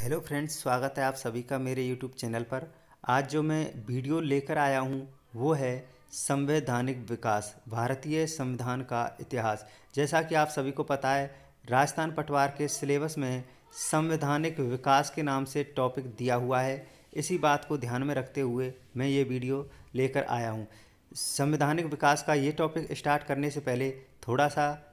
Hello friends, स्वागत है आप सभी का मेरे यूट्यूब चैनल पर। आज जो मैं वीडियो लेकर आया हूँ वो है संवैधानिक विकास, भारतीय संविधान का इतिहास। जैसा कि आप सभी को पता है, राजस्थान पटवार के सिलेबस में संवैधानिक विकास के नाम से टॉपिक दिया हुआ है। इसी बात को ध्यान में रखते हुए मैं ये वीडियो लेकर आया हूँ। संवैधानिक विकास का ये टॉपिक स्टार्ट करने से पहले थोड़ा सा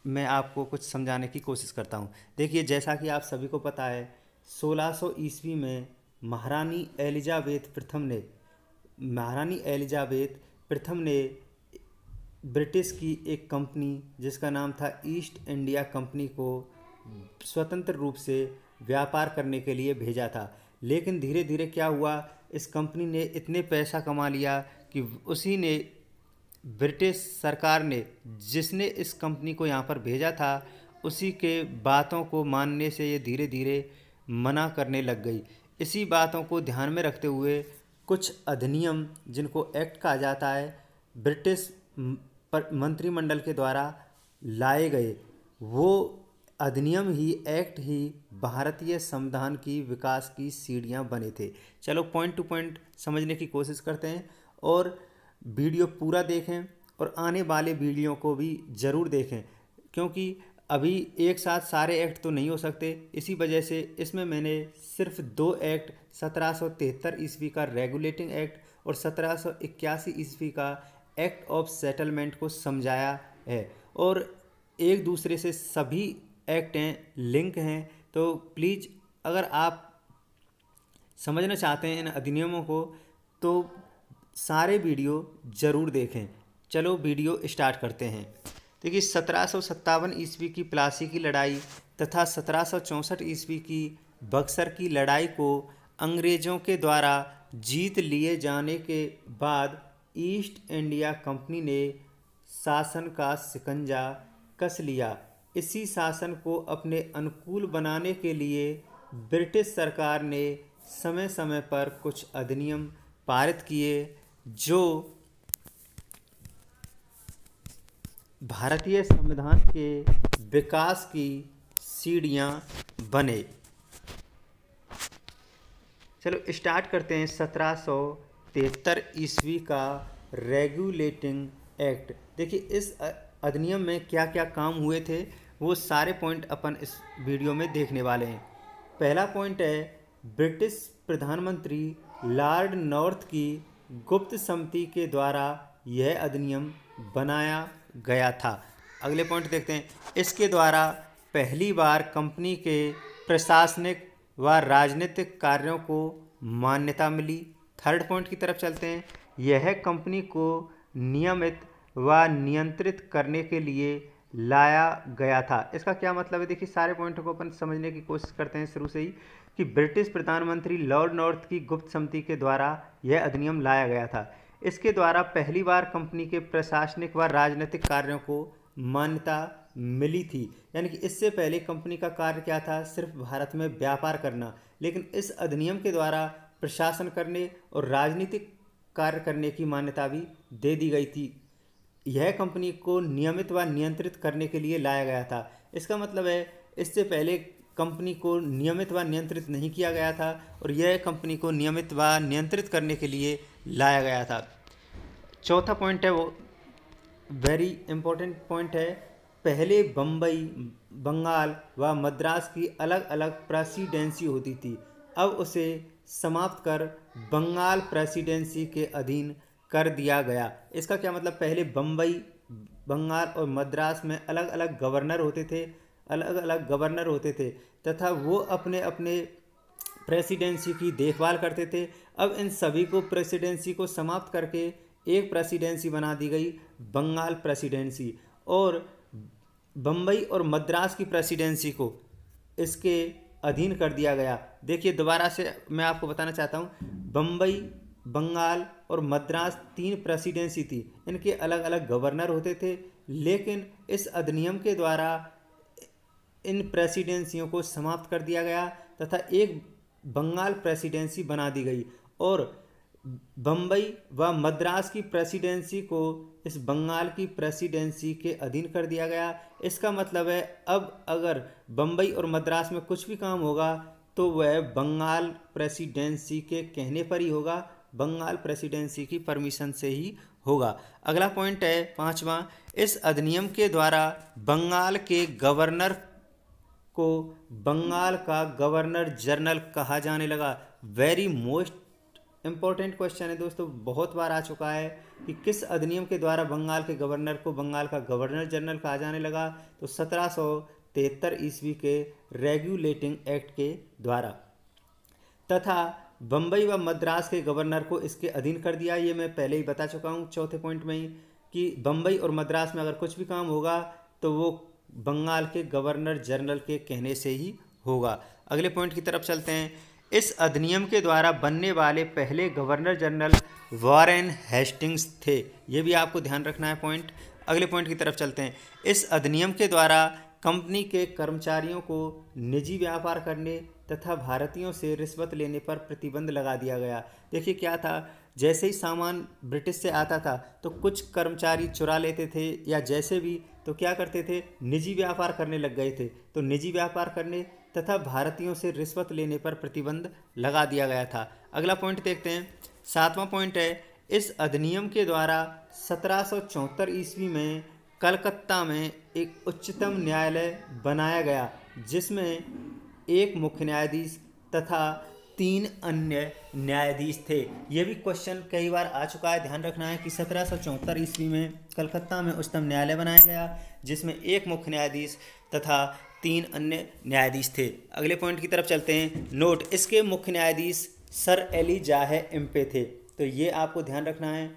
मैं आपको कुछ समझाने की कोशिश करता हूँ। देखिए, जैसा कि आप सभी को पता है, 1600 ईस्वी में महारानी एलिजाबेथ प्रथम ने ब्रिटिश की एक कंपनी जिसका नाम था ईस्ट इंडिया कंपनी को स्वतंत्र रूप से व्यापार करने के लिए भेजा था। लेकिन धीरे धीरे क्या हुआ, इस कंपनी ने इतने पैसा कमा लिया कि उसी ने ब्रिटिश सरकार ने जिसने इस कंपनी को यहाँ पर भेजा था उसी के बातों को मानने से ये धीरे धीरे मना करने लग गई। इसी बातों को ध्यान में रखते हुए कुछ अधिनियम, जिनको एक्ट कहा जाता है, ब्रिटिश मंत्रिमंडल के द्वारा लाए गए। वो अधिनियम ही, एक्ट ही भारतीय संविधान की विकास की सीढ़ियाँ बने थे। चलो पॉइंट टू पॉइंट समझने की कोशिश करते हैं और वीडियो पूरा देखें और आने वाले वीडियो को भी ज़रूर देखें, क्योंकि अभी एक साथ सारे एक्ट तो नहीं हो सकते। इसी वजह से इसमें मैंने सिर्फ दो एक्ट, 1773 ईस्वी का रेगुलेटिंग एक्ट और 1781 ईस्वी का एक्ट ऑफ सेटलमेंट को समझाया है। और एक दूसरे से सभी एक्ट हैं, लिंक हैं। तो प्लीज़, अगर आप समझना चाहते हैं इन अधिनियमों को, तो सारे वीडियो ज़रूर देखें। चलो वीडियो स्टार्ट करते हैं। देखिए, 1757 ईस्वी की प्लासी की लड़ाई तथा 1764 ईस्वी की बक्सर की लड़ाई को अंग्रेज़ों के द्वारा जीत लिए जाने के बाद ईस्ट इंडिया कंपनी ने शासन का शिकंजा कस लिया। इसी शासन को अपने अनुकूल बनाने के लिए ब्रिटिश सरकार ने समय समय पर कुछ अधिनियम पारित किए जो भारतीय संविधान के विकास की सीढ़ियाँ बने। चलो स्टार्ट करते हैं। 1773 ईस्वी का रेगुलेटिंग एक्ट। देखिए, इस अधिनियम में क्या क्या काम हुए थे वो सारे पॉइंट अपन इस वीडियो में देखने वाले हैं। पहला पॉइंट है, ब्रिटिश प्रधानमंत्री लॉर्ड नॉर्थ की गुप्त समिति के द्वारा यह अधिनियम बनाया गया था। अगले पॉइंट देखते हैं। इसके द्वारा पहली बार कंपनी के प्रशासनिक व राजनीतिक कार्यों को मान्यता मिली। थर्ड पॉइंट की तरफ चलते हैं। यह कंपनी को नियमित व नियंत्रित करने के लिए लाया गया था। इसका क्या मतलब है? देखिए, सारे पॉइंटों को अपन समझने की कोशिश करते हैं शुरू से ही, कि ब्रिटिश प्रधानमंत्री लॉर्ड नॉर्थ की गुप्त समिति के द्वारा यह अधिनियम लाया गया था। इसके द्वारा पहली बार कंपनी के प्रशासनिक व राजनीतिक कार्यों को मान्यता मिली थी। यानी कि इससे पहले कंपनी का कार्य क्या था? सिर्फ भारत में व्यापार करना। लेकिन इस अधिनियम के द्वारा प्रशासन करने और राजनीतिक कार्य करने की मान्यता भी दे दी गई थी। यह कंपनी को नियमित व नियंत्रित करने के लिए लाया गया था। इसका मतलब है, इससे पहले कंपनी को नियमित व नियंत्रित नहीं किया गया था और यह कंपनी को नियमित व नियंत्रित करने के लिए लाया गया था। चौथा पॉइंट है, वो वेरी इंपॉर्टेंट पॉइंट है। पहले बम्बई, बंगाल व मद्रास की अलग अलग प्रेसिडेंसी होती थी। अब उसे समाप्त कर बंगाल प्रेसिडेंसी के अधीन कर दिया गया। इसका क्या मतलब? पहले बम्बई, बंगाल और मद्रास में अलग अलग गवर्नर होते थे तथा वो अपने अपने प्रेसिडेंसी की देखभाल करते थे। अब इन सभी को प्रेसिडेंसी को समाप्त करके एक प्रेसिडेंसी बना दी गई, बंगाल प्रेसिडेंसी, और बम्बई और मद्रास की प्रेसिडेंसी को इसके अधीन कर दिया गया। देखिए, दोबारा से मैं आपको बताना चाहता हूँ, बम्बई, बंगाल और मद्रास तीन प्रेसिडेंसी थी। इनके अलग अलग गवर्नर होते थे, लेकिन इस अधिनियम के द्वारा इन प्रेसिडेंसियों को समाप्त कर दिया गया तथा एक बंगाल प्रेसिडेंसी बना दी गई और बम्बई व मद्रास की प्रेसिडेंसी को इस बंगाल की प्रेसिडेंसी के अधीन कर दिया गया। इसका मतलब है, अब अगर बम्बई और मद्रास में कुछ भी काम होगा तो वह बंगाल प्रेसिडेंसी के कहने पर ही होगा, बंगाल प्रेसिडेंसी की परमिशन से ही होगा। अगला पॉइंट है 5वां, इस अधिनियम के द्वारा बंगाल के गवर्नर को बंगाल का गवर्नर जनरल कहा जाने लगा। वेरी मोस्ट इंपॉर्टेंट क्वेश्चन है दोस्तों, बहुत बार आ चुका है कि किस अधिनियम के द्वारा बंगाल के गवर्नर को बंगाल का गवर्नर जनरल कहा जाने लगा। तो 1773 ईस्वी के रेगुलेटिंग एक्ट के द्वारा, तथा बम्बई व मद्रास के गवर्नर को इसके अधीन कर दिया। ये मैं पहले ही बता चुका हूँ चौथे पॉइंट में ही कि बम्बई और मद्रास में अगर कुछ भी काम होगा तो वो बंगाल के गवर्नर जनरल के कहने से ही होगा। अगले पॉइंट की तरफ चलते हैं। इस अधिनियम के द्वारा बनने वाले पहले गवर्नर जनरल वॉरेन हेस्टिंग्स थे। ये भी आपको ध्यान रखना है पॉइंट। अगले पॉइंट की तरफ चलते हैं। इस अधिनियम के द्वारा कंपनी के कर्मचारियों को निजी व्यापार करने तथा भारतीयों से रिश्वत लेने पर प्रतिबंध लगा दिया गया। देखिए क्या था, जैसे ही सामान ब्रिटिश से आता था तो कुछ कर्मचारी चुरा लेते थे या जैसे भी, तो क्या करते थे, निजी व्यापार करने लग गए थे। तो निजी व्यापार करने तथा भारतीयों से रिश्वत लेने पर प्रतिबंध लगा दिया गया था। अगला पॉइंट देखते हैं। 7वां पॉइंट है, इस अधिनियम के द्वारा 1774 ईस्वी में कलकत्ता में एक उच्चतम न्यायालय बनाया गया, जिसमें एक मुख्य न्यायाधीश तथा 3 अन्य न्यायाधीश थे। ये भी क्वेश्चन कई बार आ चुका है, ध्यान रखना है कि 1774 ईस्वी में कलकत्ता में उच्चतम न्यायालय बनाया गया, जिसमें एक मुख्य न्यायाधीश तथा 3 अन्य न्यायाधीश थे। अगले पॉइंट की तरफ चलते हैं। नोट, इसके मुख्य न्यायाधीश सर एलिजाह एम्पे थे। तो ये आपको ध्यान रखना है,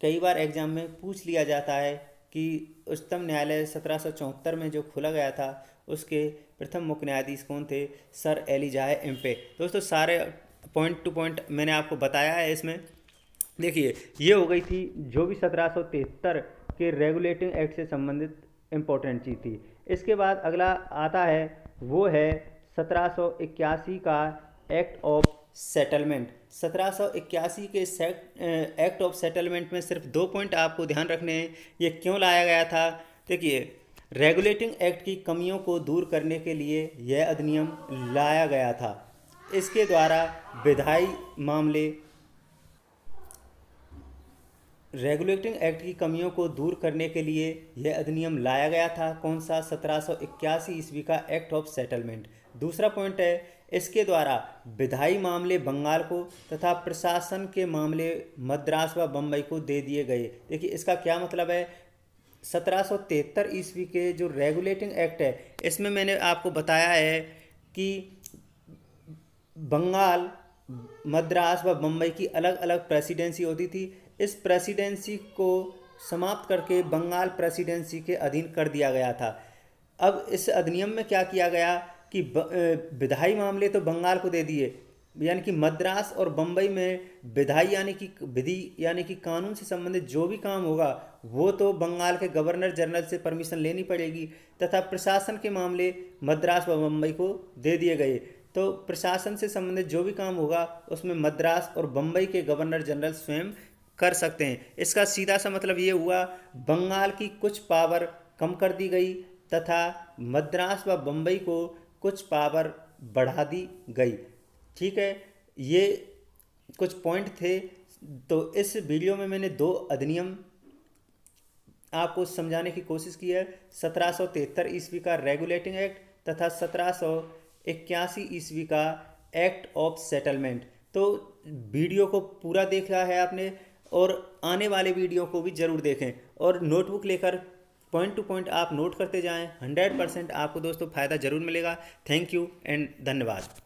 कई बार एग्जाम में पूछ लिया जाता है कि उच्चतम न्यायालय 1774 में जो खुला गया था उसके प्रथम मुख्य न्यायाधीश कौन थे, सर एलिजाह एम्पे। दोस्तों सारे पॉइंट टू पॉइंट मैंने आपको बताया है इसमें। देखिए ये हो गई थी जो भी 1773 के रेगुलेटिंग एक्ट से संबंधित इम्पोर्टेंट चीज़ थी। इसके बाद अगला आता है वो है 1781 का एक्ट ऑफ सेटलमेंट। 1781 के एक्ट ऑफ सेटलमेंट में सिर्फ 2 पॉइंट आपको ध्यान रखने हैं। ये क्यों लाया गया था? देखिए रेगुलेटिंग एक्ट की कमियों को दूर करने के लिए यह अधिनियम लाया गया था। इसके द्वारा विधायी मामले, रेगुलेटिंग एक्ट की कमियों को दूर करने के लिए यह अधिनियम लाया गया था। कौन सा? 1781 ईस्वी का एक्ट ऑफ सेटलमेंट। दूसरा पॉइंट है, इसके द्वारा विधायी मामले बंगाल को तथा प्रशासन के मामले मद्रास व बम्बई को दे दिए गए। देखिए इसका क्या मतलब है, 1773 ईस्वी के जो रेगुलेटिंग एक्ट है इसमें मैंने आपको बताया है कि बंगाल, मद्रास व बम्बई की अलग अलग प्रेसिडेंसी होती थी। इस प्रेसिडेंसी को समाप्त करके बंगाल प्रेसिडेंसी के अधीन कर दिया गया था। अब इस अधिनियम में क्या किया गया कि विधायी मामले तो बंगाल को दे दिए, यानी कि मद्रास और बम्बई में विधायी यानी कि विधि यानी कि कानून से संबंधित जो भी काम होगा वो तो बंगाल के गवर्नर जनरल से परमिशन लेनी पड़ेगी, तथा प्रशासन के मामले मद्रास व बम्बई को दे दिए गए। तो प्रशासन से संबंधित जो भी काम होगा उसमें मद्रास और बम्बई के गवर्नर जनरल स्वयं कर सकते हैं। इसका सीधा सा मतलब ये हुआ, बंगाल की कुछ पावर कम कर दी गई तथा मद्रास व बम्बई को कुछ पावर बढ़ा दी गई। ठीक है, ये कुछ पॉइंट थे। तो इस वीडियो में मैंने 2 अधिनियम आपको समझाने की कोशिश की है, 1773 ईस्वी का रेगुलेटिंग एक्ट तथा 1781 ईस्वी का एक्ट ऑफ सेटलमेंट। तो वीडियो को पूरा देखा है आपने, और आने वाले वीडियो को भी ज़रूर देखें और नोटबुक लेकर पॉइंट टू पॉइंट आप नोट करते जाएं। 100% आपको दोस्तों फ़ायदा ज़रूर मिलेगा। थैंक यू एंड धन्यवाद।